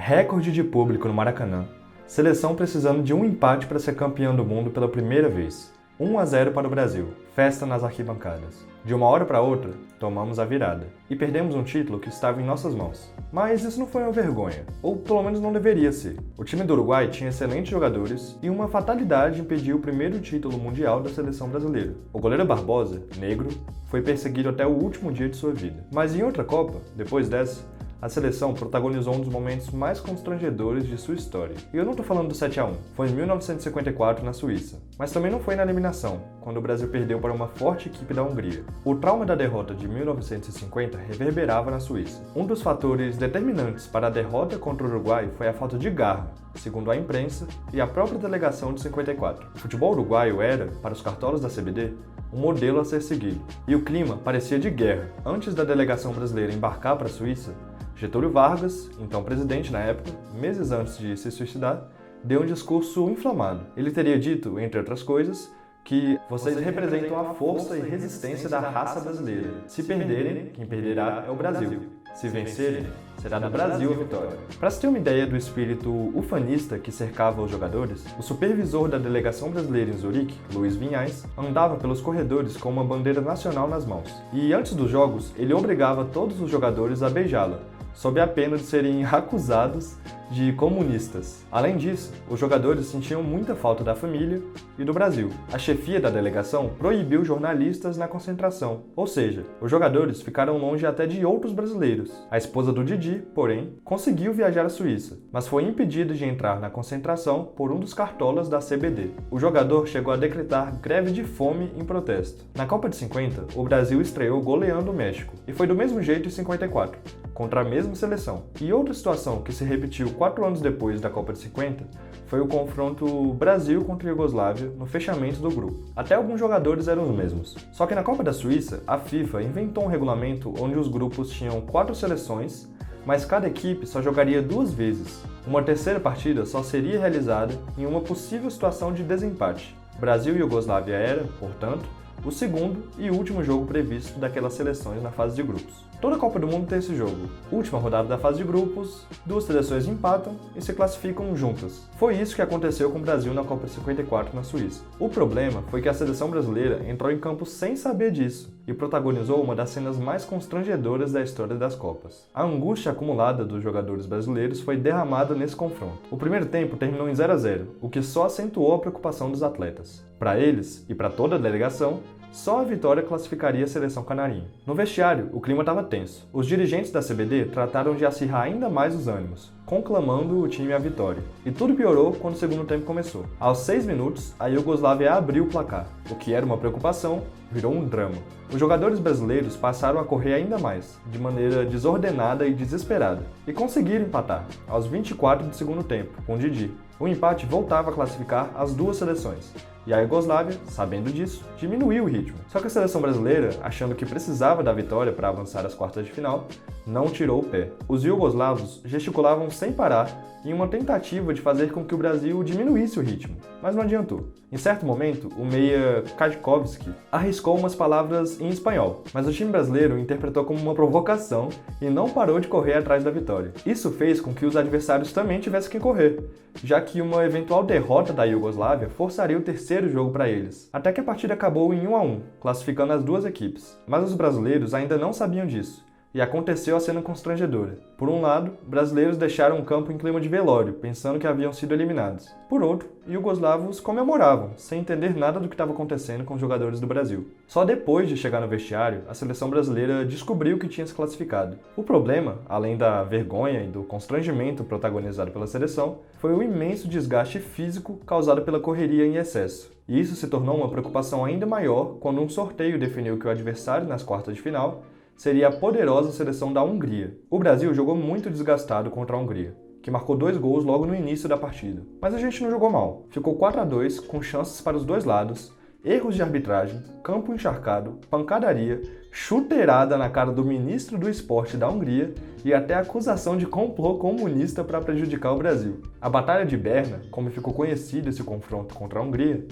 Recorde de público no Maracanã. Seleção precisando de um empate para ser campeã do mundo pela primeira vez. 1-0 para o Brasil. Festa nas arquibancadas. De uma hora para outra, tomamos a virada. E perdemos um título que estava em nossas mãos. Mas isso não foi uma vergonha. Ou pelo menos não deveria ser. O time do Uruguai tinha excelentes jogadores e uma fatalidade impediu o primeiro título mundial da seleção brasileira. O goleiro Barbosa, negro, foi perseguido até o último dia de sua vida. Mas em outra Copa, depois dessa, a seleção protagonizou um dos momentos mais constrangedores de sua história. E eu não tô falando do 7-1, foi em 1954 na Suíça. Mas também não foi na eliminação, quando o Brasil perdeu para uma forte equipe da Hungria. O trauma da derrota de 1950 reverberava na Suíça. Um dos fatores determinantes para a derrota contra o Uruguai foi a falta de garra, segundo a imprensa e a própria delegação de 54. O futebol uruguaio era, para os cartolas da CBD, um modelo a ser seguido. E o clima parecia de guerra. Antes da delegação brasileira embarcar para a Suíça, Getúlio Vargas, então presidente na época, meses antes de se suicidar, deu um discurso inflamado. Ele teria dito, entre outras coisas, que vocês representam a força e resistência da raça brasileira. Se perderem, quem perderá é o Brasil. Se vencerem, será do Brasil a vitória. Para se ter uma ideia do espírito ufanista que cercava os jogadores, o supervisor da delegação brasileira em Zurique, Luiz Vinhais, andava pelos corredores com uma bandeira nacional nas mãos. E antes dos jogos, ele obrigava todos os jogadores a beijá-la, sob a pena de serem acusados de comunistas. Além disso, os jogadores sentiam muita falta da família e do Brasil. A chefia da delegação proibiu jornalistas na concentração, ou seja, os jogadores ficaram longe até de outros brasileiros. A esposa do Didi, porém, conseguiu viajar à Suíça, mas foi impedida de entrar na concentração por um dos cartolas da CBD. O jogador chegou a decretar greve de fome em protesto. Na Copa de 50, o Brasil estreou goleando o México, e foi do mesmo jeito em 54. Contra a mesma seleção. E outra situação que se repetiu 4 anos depois da Copa de 50 foi o confronto Brasil contra a Iugoslávia no fechamento do grupo. Até alguns jogadores eram os mesmos. Só que na Copa da Suíça, a FIFA inventou um regulamento onde os grupos tinham 4 seleções, mas cada equipe só jogaria 2 vezes. Uma terceira partida só seria realizada em uma possível situação de desempate. Brasil e Iugoslávia era, portanto, o segundo e último jogo previsto daquelas seleções na fase de grupos. Toda a Copa do Mundo tem esse jogo. Última rodada da fase de grupos, 2 seleções empatam e se classificam juntas. Foi isso que aconteceu com o Brasil na Copa de 54 na Suíça. O problema foi que a seleção brasileira entrou em campo sem saber disso e protagonizou uma das cenas mais constrangedoras da história das Copas. A angústia acumulada dos jogadores brasileiros foi derramada nesse confronto. O primeiro tempo terminou em 0-0, o que só acentuou a preocupação dos atletas. Para eles e para toda a delegação, só a vitória classificaria a seleção canarinha. No vestiário, o clima estava tenso. Os dirigentes da CBD trataram de acirrar ainda mais os ânimos, conclamando o time à vitória. E tudo piorou quando o segundo tempo começou. Aos 6 minutos, a Iugoslávia abriu o placar. O que era uma preocupação, virou um drama. Os jogadores brasileiros passaram a correr ainda mais, de maneira desordenada e desesperada, e conseguiram empatar, aos 24 do segundo tempo, com Didi. O empate voltava a classificar as 2 seleções. E a Iugoslávia, sabendo disso, diminuiu o ritmo. Só que a seleção brasileira, achando que precisava da vitória para avançar às quartas de final, não tirou o pé. Os iugoslavos gesticulavam sem parar em uma tentativa de fazer com que o Brasil diminuísse o ritmo, mas não adiantou. Em certo momento, o meia Kaczkowski arriscou umas palavras em espanhol, mas o time brasileiro interpretou como uma provocação e não parou de correr atrás da vitória. Isso fez com que os adversários também tivessem que correr, já que uma eventual derrota da Iugoslávia forçaria o terceiro jogo para eles, até que a partida acabou em 1-1, classificando as 2 equipes. Mas os brasileiros ainda não sabiam disso. E aconteceu a cena constrangedora. Por um lado, brasileiros deixaram o campo em clima de velório, pensando que haviam sido eliminados. Por outro, iugoslavos comemoravam, sem entender nada do que estava acontecendo com os jogadores do Brasil. Só depois de chegar no vestiário, a seleção brasileira descobriu que tinha se classificado. O problema, além da vergonha e do constrangimento protagonizado pela seleção, foi o imenso desgaste físico causado pela correria em excesso. E isso se tornou uma preocupação ainda maior quando um sorteio definiu que o adversário nas quartas de final seria a poderosa seleção da Hungria. O Brasil jogou muito desgastado contra a Hungria, que marcou 2 gols logo no início da partida. Mas a gente não jogou mal. Ficou 4-2, com chances para os 2 lados, erros de arbitragem, campo encharcado, pancadaria, chuteirada na cara do ministro do esporte da Hungria e até acusação de complô comunista para prejudicar o Brasil. A Batalha de Berna, como ficou conhecido esse confronto contra a Hungria,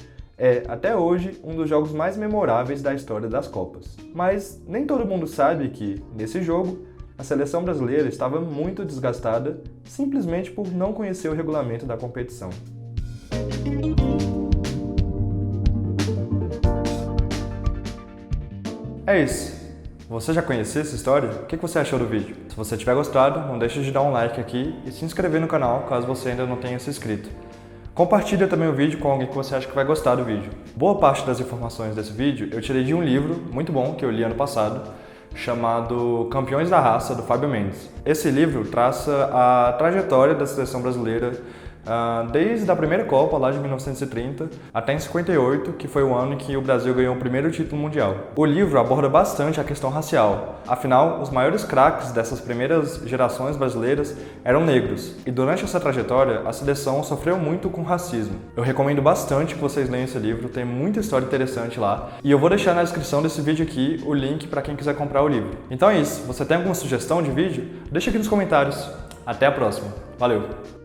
é, até hoje, um dos jogos mais memoráveis da história das Copas. Mas nem todo mundo sabe que, nesse jogo, A seleção brasileira estava muito desgastada simplesmente por não conhecer o regulamento da competição. É isso. Você já conhecia essa história? O que você achou do vídeo? Se você tiver gostado, não deixe de dar um like aqui e se inscrever no canal caso você ainda não tenha se inscrito. Compartilha também o vídeo com alguém que você acha que vai gostar do vídeo. Boa parte das informações desse vídeo eu tirei de um livro muito bom que eu li ano passado, chamado Campeões da Raça, do Fábio Mendes. Esse livro traça a trajetória da seleção brasileira desde a primeira Copa, lá de 1930, até em 58, que foi o ano em que o Brasil ganhou o primeiro título mundial. O livro aborda bastante a questão racial, afinal, os maiores craques dessas primeiras gerações brasileiras eram negros, e durante essa trajetória, a seleção sofreu muito com racismo. Eu recomendo bastante que vocês leiam esse livro, tem muita história interessante lá, e eu vou deixar na descrição desse vídeo aqui o link para quem quiser comprar o livro. Então é isso, você tem alguma sugestão de vídeo? Deixa aqui nos comentários. Até a próxima. Valeu!